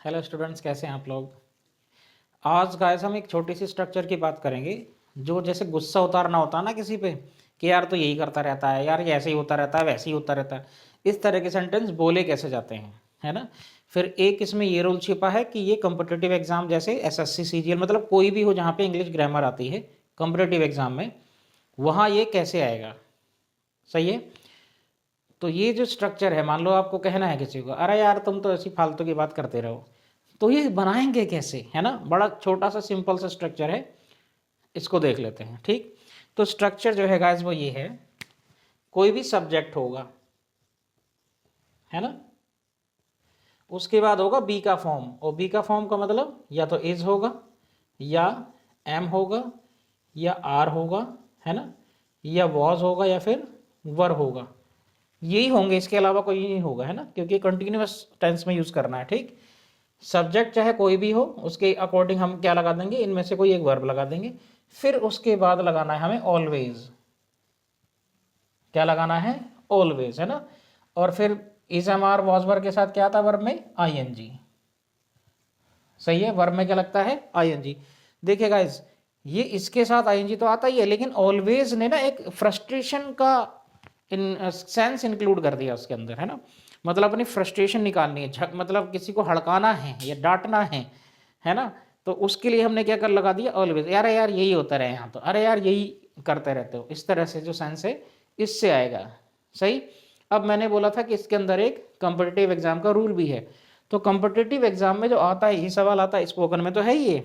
Hello students, कैसे हैं आप लोग। आज गाइस हम एक छोटी सी स्ट्रक्चर की बात करेंगे। जो जैसे गुस्सा उतारना होता है ना किसी पे कि यार तो यही करता रहता है, यार ये ऐसे ही होता रहता है, वैसे ही होता रहता है, इस तरह के सेंटेंस बोले कैसे जाते हैं, है ना। फिर एक इसमें ये रोल छिपा है कि ये कॉम्पिटिटिव एग्जाम जैसे एसएससी सीजीएल मतलब कोई भी हो जहाँ पे इंग्लिश ग्रामर आती है कॉम्पिटिटिव एग्जाम में, वहाँ ये कैसे आएगा। सही है। तो ये जो स्ट्रक्चर है, मान लो आपको कहना है किसी को अरे यार तुम तो ऐसी फालतू की बात करते रहो, तो ये बनाएंगे कैसे, है ना। बड़ा छोटा सा सिंपल सा स्ट्रक्चर है, इसको देख लेते हैं। ठीक, तो स्ट्रक्चर जो है गाइस वो ये है। कोई भी सब्जेक्ट होगा, है ना, उसके बाद होगा बी का फॉर्म, और बी का फॉर्म का मतलब या तो इज होगा या एम होगा या आर होगा, है ना, या वॉज होगा या फिर वर होगा। यही होंगे, इसके अलावा कोई नहीं होगा, है ना, क्योंकि कंटिन्यूअस टेंस में यूज करना है। ठीक, सब्जेक्ट चाहे कोई भी हो उसके अकॉर्डिंग हम क्या लगा देंगे, इनमें से कोई एक वर्ब लगा देंगे। फिर उसके बाद लगाना है हमें ऑलवेज। क्या लगाना है, ऑलवेज, है ना। और फिर is am are was were के साथ क्या आता है वर्ब में, आईएनजी। सही है, वर्ब में क्या लगता है, आईएनजी। देखिए गाइस, ये इसके साथ आईएनजी तो आता ही है, लेकिन ऑलवेज ने ना एक फ्रस्ट्रेशन का सेंस इंक्लूड कर दिया उसके अंदर, है ना। मतलब अपनी फ्रस्ट्रेशन निकालनी है, झक मतलब किसी को हड़काना है या डांटना है ना। तो उसके लिए हमने क्या कर लगा दिया, ऑलवेज। यार यार यही होता रहे यहाँ तो, अरे यार यही करते रहते हो, इस तरह से जो सेंस है इससे आएगा। सही। अब मैंने बोला था कि इसके अंदर एक कॉम्पिटिटिव एग्जाम का रूल भी है। तो कॉम्पिटिटिव एग्जाम में जो आता है, ये सवाल आता है, स्पोकन में तो है ही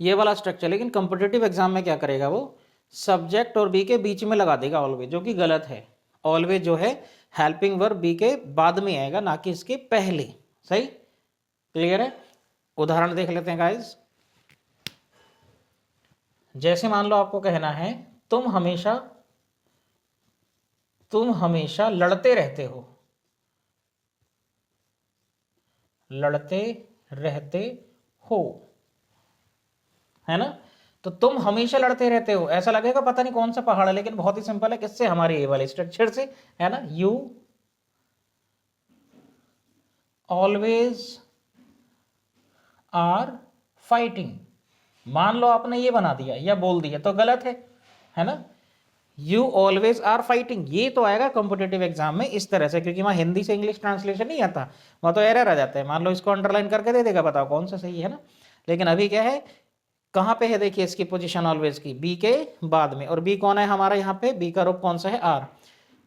ये वाला स्ट्रक्चर, लेकिन कॉम्पिटिटिव एग्जाम में क्या करेगा वो, सब्जेक्ट और बी के बीच में लगा देगा ऑलवेज, जो कि गलत है। ऑलवेज जो है हेल्पिंग वर्ब बी के बाद में आएगा, ना कि इसके पहले। सही, क्लियर है। उदाहरण देख लेते हैं गाइस। जैसे मान लो आपको कहना है तुम हमेशा लड़ते रहते हो, लड़ते रहते हो, है ना। तो तुम हमेशा लड़ते रहते हो, ऐसा लगेगा पता नहीं कौन सा पहाड़ है, लेकिन बहुत ही सिंपल है। किससे, हमारे ये वाले स्ट्रक्चर से, है ना। You always are fighting. मान लो आपने ये बना दिया या बोल दिया तो गलत है ना। यू ऑलवेज आर फाइटिंग, ये तो आएगा कॉम्पिटेटिव एग्जाम में इस तरह से, क्योंकि वहां हिंदी से इंग्लिश ट्रांसलेशन नहीं आता, वहां तो एरर आ जाता है। मान लो इसको अंडरलाइन करके दे देगा, बताओ कौन सा सही है ना। लेकिन अभी क्या है, कहाँ पे है, देखिए इसकी पोजीशन ऑलवेज की बी के बाद में, और बी कौन है हमारा यहाँ पे, बी का रूप कौन सा है, आर।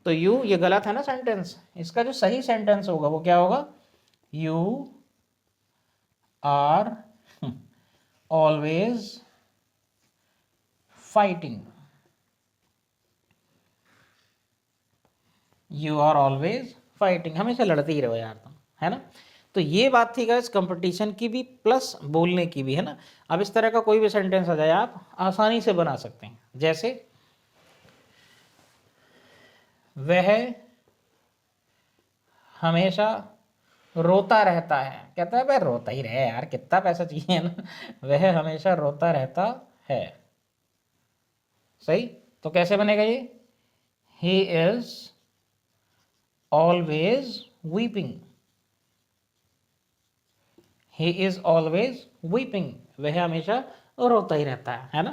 तो यू, ये गलत है ना सेंटेंस। इसका जो सही सेंटेंस होगा वो क्या होगा, you are always fighting, you are always fighting, हमेशा लड़ते ही रहो यार तुम, है ना। तो ये बात थी गाइस कंपटीशन की भी प्लस बोलने की भी, है ना। अब इस तरह का कोई भी सेंटेंस आ जाए आप आसानी से बना सकते हैं। जैसे वह हमेशा रोता रहता है, कहता है भाई रोता ही रहे यार, कितना पैसा चाहिए ना। वह हमेशा रोता रहता है। सही। तो कैसे बनेगा ये, ही is always weeping, he is always weeping, वह हमेशा रोता ही रहता है ना।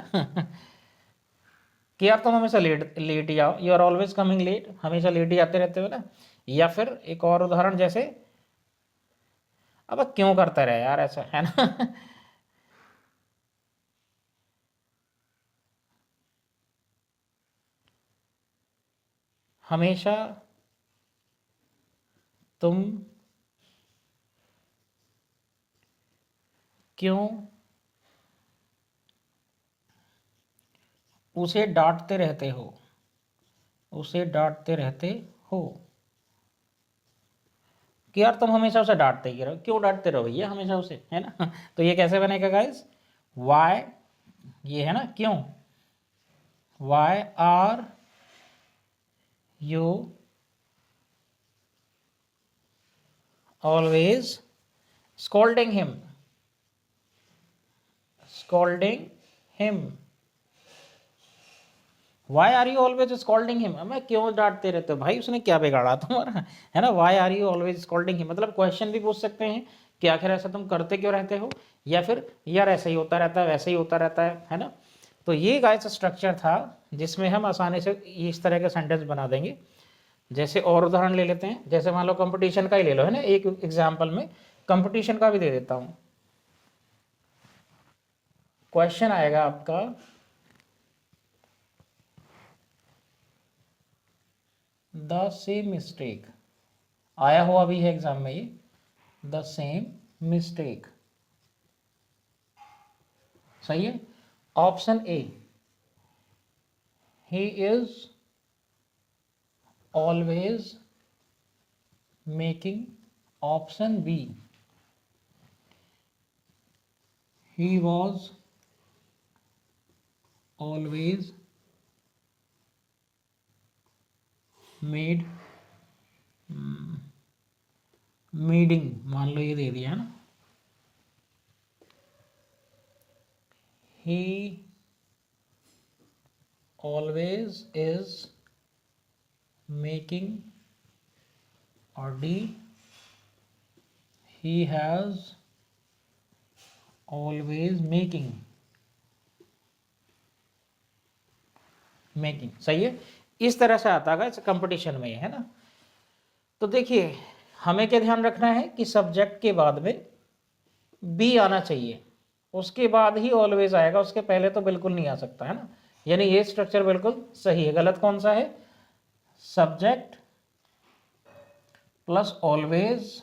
कि यार तुम हमेशा लेट लेट ही आओ, you are always coming late, हमेशा लेट ही आते रहते हो ना। या फिर एक और उदाहरण, जैसे अब क्यों करता रहे यार ऐसा, है ना। हमेशा तुम क्यों उसे डांटते रहते हो, उसे डांटते रहते हो। कि यार तुम हमेशा उसे डांटते ही रहो, क्यों डांटते रहो भैया हमेशा उसे, है ना। तो ये कैसे बनेगा गाइस, वाई, ये है ना क्यों, why are you always scolding him, scolding him, why are you always scolding him, मैं क्यों डांटते रहते हो भाई, उसने क्या बिगाड़ा तुम्हारा, है ना। Why are you always scolding him, मतलब क्वेश्चन भी पूछ सकते हैं कि आखिर ऐसा तुम करते क्यों रहते हो, या फिर यार ऐसा ही होता रहता है, वैसे ही होता रहता है ना। तो ये गाइस स्ट्रक्चर था जिसमें हम आसानी से इस तरह के सेंटेंस बना देंगे। जैसे और उदाहरण ले लेते हैं, जैसे मान लो कंपटीशन का ही ले लो, है ना, एक एग्जाम्पल में कंपटीशन का भी दे देता हूं। क्वेश्चन आएगा आपका, द सेम मिस्टेक, आया हुआ भी है एग्जाम में ये, द सेम मिस्टेक, सही है। Option A, he is always making, option B, he was always made meeting, मान लो ये दे दिया है ना, he always is making, और D, he has always making, सही है। इस तरह से आता है कंपटीशन में, है ना। तो देखिए हमें क्या ध्यान रखना है कि सब्जेक्ट के बाद में बी आना चाहिए, उसके बाद ही ऑलवेज आएगा, उसके पहले तो बिल्कुल नहीं आ सकता, है ना। यानी ये स्ट्रक्चर बिल्कुल सही है। गलत कौन सा है, subject plus always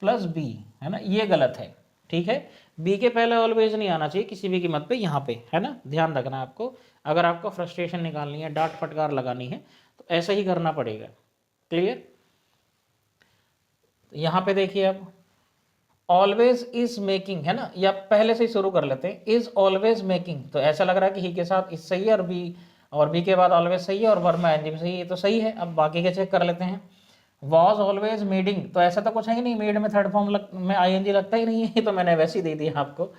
plus B, है ना, ये गलत है, ठीक है। बी के पहले ऑलवेज नहीं आना चाहिए किसी भी कीमत पे, यहाँ पे, है ना, ध्यान रखना है आपको। अगर आपको फ्रस्ट्रेशन निकालनी है, डांट फटकार लगानी है, तो ऐसा ही करना पड़ेगा। क्लियर। यहाँ पे देखिए अब ऑलवेज इज मेकिंग, है ना, या पहले से ही शुरू कर लेते हैं, इज ऑलवेज मेकिंग, तो ऐसा लग रहा है कि ही के साथ इज सही है, और बी के बाद ऑलवेज सही है, और वर्ब में एनजी भी सही है, तो सही है। अब बाकी के चेक कर लेते हैं। वॉज ऑलवेज मीडिंग, तो ऐसा तो कुछ है ही नहीं, मीड में थर्ड फॉर्म में आईएनजी लगता ही नहीं है, तो मैंने वैसे ही दे दिया आपको।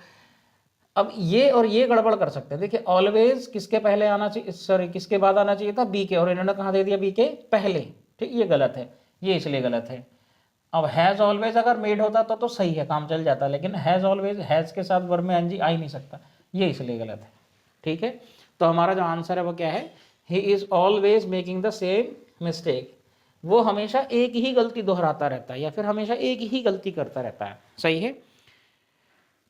अब ये और ये गड़बड़ कर सकते हैं। देखिए ऑलवेज किसके पहले आना चाहिए, सॉरी किसके बाद आना चाहिए था, बी के, और इन्होंने कहाँ दे दिया, बी के पहले, ठीक, ये गलत है, ये इसलिए गलत है। अब हैज़ ऑलवेज अगर मेड होता तो सही है, काम चल जाता, लेकिन हैज़ ऑलवेज, हैज़ के साथ वर्ब में एनजी आ ही नहीं सकता, ये इसलिए गलत है, ठीक है। तो हमारा जो आंसर है वो क्या है, he is always making the same mistake, वो हमेशा एक ही गलती दोहराता रहता है, या फिर हमेशा एक ही गलती करता रहता है, सही है।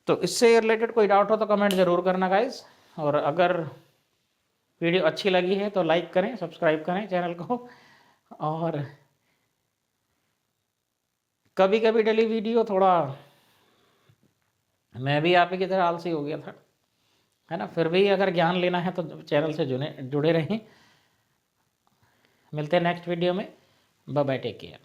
तो इससे रिलेटेड कोई डाउट हो तो कमेंट जरूर करना गाइज, और अगर वीडियो अच्छी लगी है तो लाइक करें, सब्सक्राइब करें चैनल को, और कभी कभी डेली वीडियो थोड़ा, मैं भी आप ही की तरह आलसी हो गया था, है ना, फिर भी अगर ज्ञान लेना है तो चैनल से जुड़े रहें। मिलते हैं नेक्स्ट वीडियो में, बाय बाय, टेक केयर।